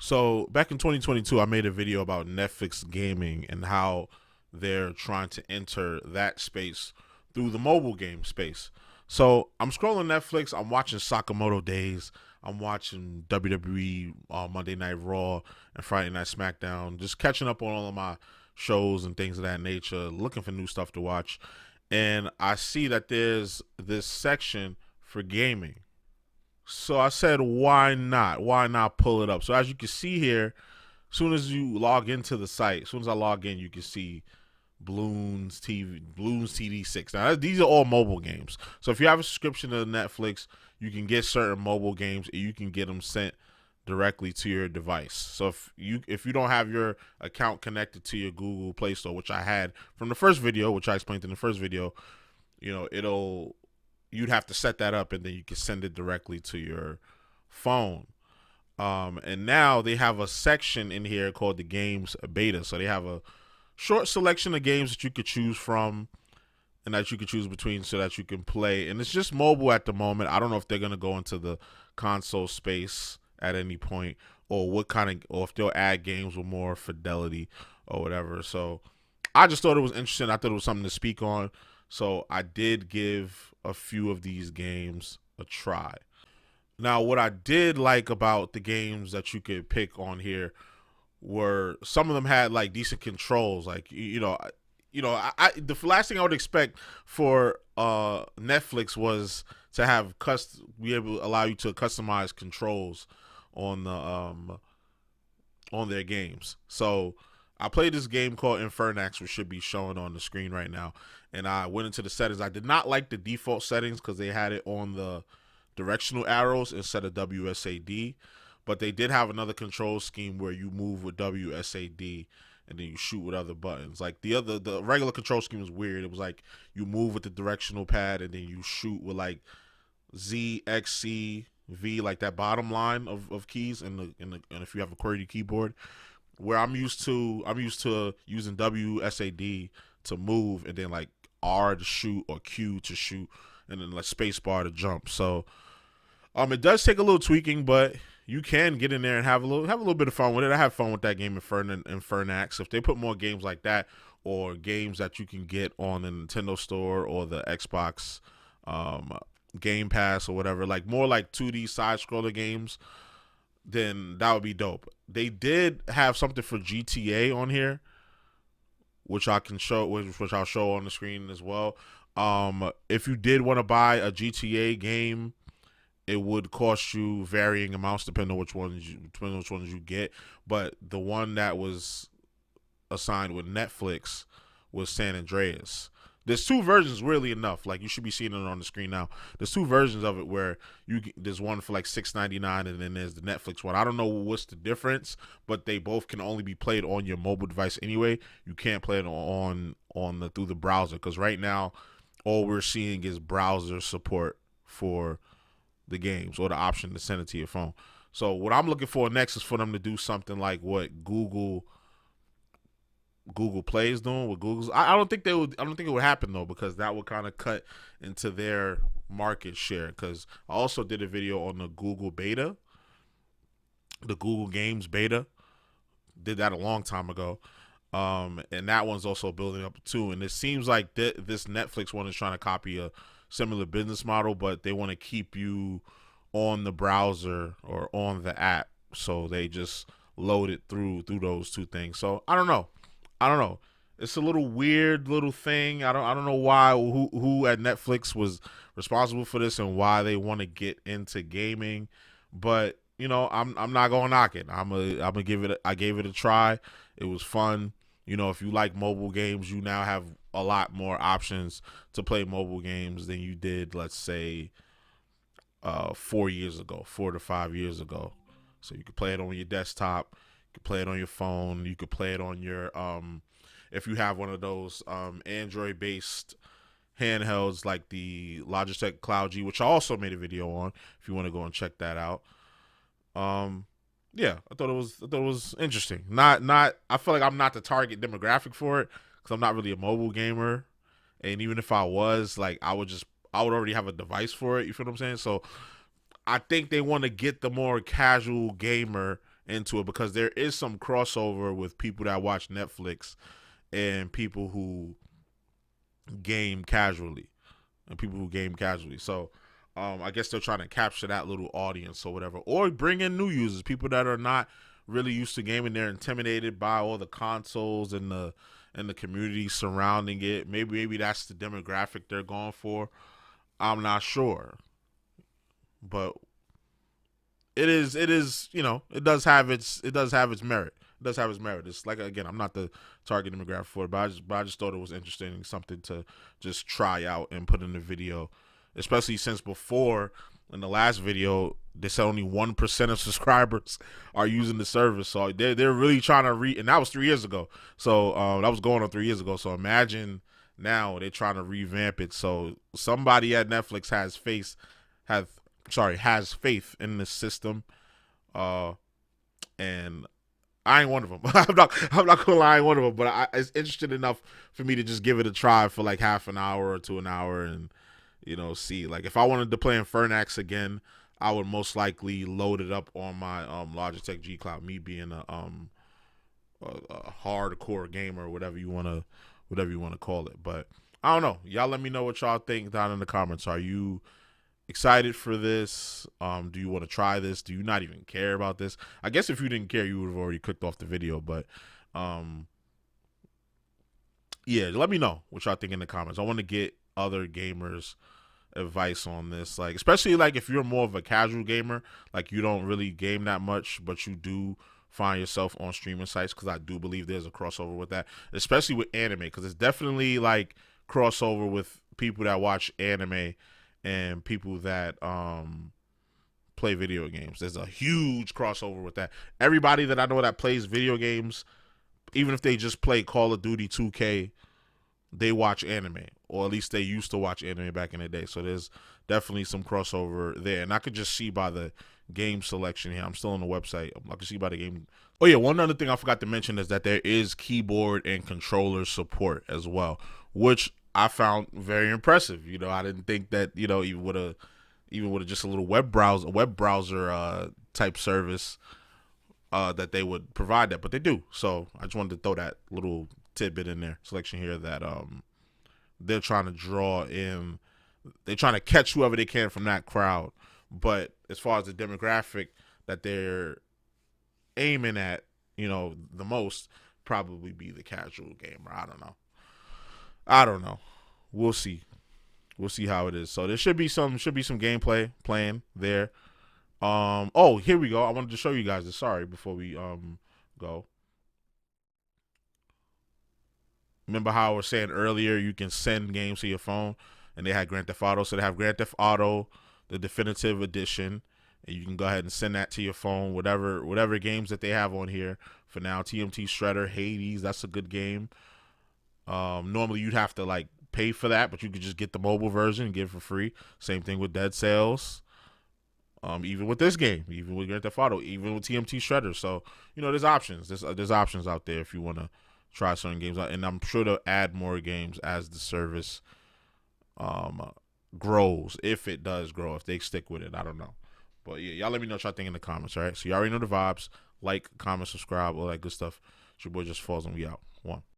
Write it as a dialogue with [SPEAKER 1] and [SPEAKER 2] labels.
[SPEAKER 1] So back in 2022, I made a video about Netflix gaming and how they're trying to enter that space through the mobile game space. So I'm scrolling Netflix. I'm watching Sakamoto Days. I'm watching WWE Monday Night Raw and Friday Night SmackDown. Just catching up on all of my shows and things of that nature. Looking for new stuff to watch, and I see that there's this section for gaming. So I said, why not? Why not pull it up? So as you can see here, as soon as you log into the site, as soon as I log in, you can see Bloons TD6. Now these are all mobile games. So if you have a subscription to Netflix, you can get certain mobile games and you can get them sent directly to your device. So if you don't have your account connected to your Google Play Store, which I had from the first video, which I explained in the first video, you'd have to set that up and then you can send it directly to your phone. And now they have a section in here called the games beta. So they have a short selection of games that you could choose from and that you could choose between so that you can play. And it's just mobile at the moment. I don't know if they're going to go into the console space at any point, or if they'll add games with more fidelity or whatever. So I just thought it was interesting. I thought it was something to speak on. So I did give a few of these games a try. Now, what I did like about the games that you could pick on here were some of them had like decent controls. Like the last thing I would expect for Netflix was to have be able to allow you to customize controls on the on their games. So I played this game called Infernax, which should be showing on the screen right now. And I went into the settings. I did not like the default settings because they had it on the directional arrows instead of WSAD. But they did have another control scheme where you move with WSAD and then you shoot with other buttons. Like the regular control scheme was weird. It was like you move with the directional pad and then you shoot with like Z, X, C, V, like that bottom line of keys and if you have a QWERTY keyboard. Where I'm used to using WSAD to move and then like R to shoot or Q to shoot and then like space bar to jump. So it does take a little tweaking, but you can get in there and have a little bit of fun with it. I have fun with that game Infernax. If they put more games like that or games that you can get on the Nintendo Store or the Xbox Game Pass or whatever, like more like 2D side scroller games, then that would be dope. They did have something for GTA on here, which I can show, which I'll show on the screen as well. If you did want to buy a GTA game, it would cost you varying amounts depending on which ones you get. But the one that was assigned with Netflix was San Andreas. There's two versions, really enough. Like you should be seeing it on the screen now. There's two versions of it where there's one for like $6.99 and then there's the Netflix one. I don't know what's the difference, but they both can only be played on your mobile device anyway. You can't play it through the browser because right now all we're seeing is browser support for the games or the option to send it to your phone. So what I'm looking for next is for them to do something like what Google Play is doing with Google's. I don't think it would happen though, because that would kind of cut into their market share. Because I also did a video on the Google beta, the Google Games beta. Did that a long time ago. And that one's also building up too. And it seems like this Netflix one is trying to copy a similar business model, but they want to keep you on the browser or on the app, so they just load it through those two things. So I don't know. It's a little weird little thing. I don't know why who at Netflix was responsible for this and why they want to get into gaming, but I'm not gonna knock it. I'm gonna give it. I gave it a try. It was fun. If you like mobile games, you now have a lot more options to play mobile games than you did, let's say, 4 to 5 years ago. So you could play it on your desktop, you could play it on your phone, you could play it on your if you have one of those Android-based handhelds like the Logitech Cloud G, which I also made a video on. If you want to go and check that out. Yeah, I thought it was interesting. Not I feel like I'm not the target demographic for it because I'm not really a mobile gamer, and even if I was, like, I would already have a device for it. You feel what I'm saying? So I think they want to get the more casual gamer into it, because there is some crossover with people that watch Netflix and people who game casually So I guess they're trying to capture that little audience or whatever, or bring in new users, people that are not really used to gaming. They're intimidated by all the consoles and the community surrounding it. Maybe that's the demographic they're going for. I'm not sure, but it is it does have its merit. It does have its merit. It's like, again, I'm not the target demographic for it, but I just thought it was interesting, something to just try out and put in the video, especially since before, in the last video, they said only 1% of subscribers are using the service. So they're really trying to and that was 3 years ago. So that was going on 3 years ago. So imagine now they're trying to revamp it. So somebody at Netflix has faith in the system, and I ain't one of them. I'm not gonna lie, I ain't one of them. But it's interesting enough for me to just give it a try for like half an hour or to an hour, and see. Like, if I wanted to play Infernax again, I would most likely load it up on my Logitech G Cloud. Me being a hardcore gamer, whatever you wanna call it. But I don't know. Y'all let me know what y'all think down in the comments. Are you excited for this? Do you want to try this? Do you not even care about this? I guess if you didn't care, you would have already clicked off the video. But yeah, let me know what y'all think in the comments. I want to get other gamers' advice on this, like, especially like if you're more of a casual gamer, like you don't really game that much, but you do find yourself on streaming sites, because I do believe there's a crossover with that, especially with anime, because it's definitely like crossover with people that watch anime and people that play video games. There's a huge crossover with that. Everybody that I know that plays video games, even if they just play Call of Duty 2K, they watch anime, or at least they used to watch anime back in the day. So there's definitely some crossover there, and I could just see by the game selection here. I'm still on the website. I can see by the game. Oh yeah, one other thing I forgot to mention is that there is keyboard and controller support as well, which I found very impressive. I didn't think that even with just a little web browser type service, that they would provide that, but they do. So I just wanted to throw that little tidbit in there, selection here, that they're trying to draw in, they're trying to catch whoever they can from that crowd. But as far as the demographic that they're aiming at, the most, probably be the casual gamer. I don't know. We'll see. We'll see how it is. So there should be some gameplay playing there. Oh, here we go. I wanted to show you guys this. Sorry, before we go. Remember how I was saying earlier you can send games to your phone, and they had Grand Theft Auto. So they have Grand Theft Auto, the definitive edition, and you can go ahead and send that to your phone. Whatever games that they have on here for now. TMT Shredder, Hades, that's a good game. Normally you'd have to like pay for that, but you could just get the mobile version and get it for free. Same thing with Dead Cells. Even with this game, even with Grand Theft Auto, even with TMT Shredder. So there's options. There's options out there if you want to try certain games out, and I'm sure they'll add more games as the service grows, if it does grow, if they stick with it. I don't know, but yeah, y'all let me know what y'all think in the comments. All right, so you already know the vibes. Like, comment, subscribe, all that good stuff. It's your boy JusticeXFalls, and we out. One.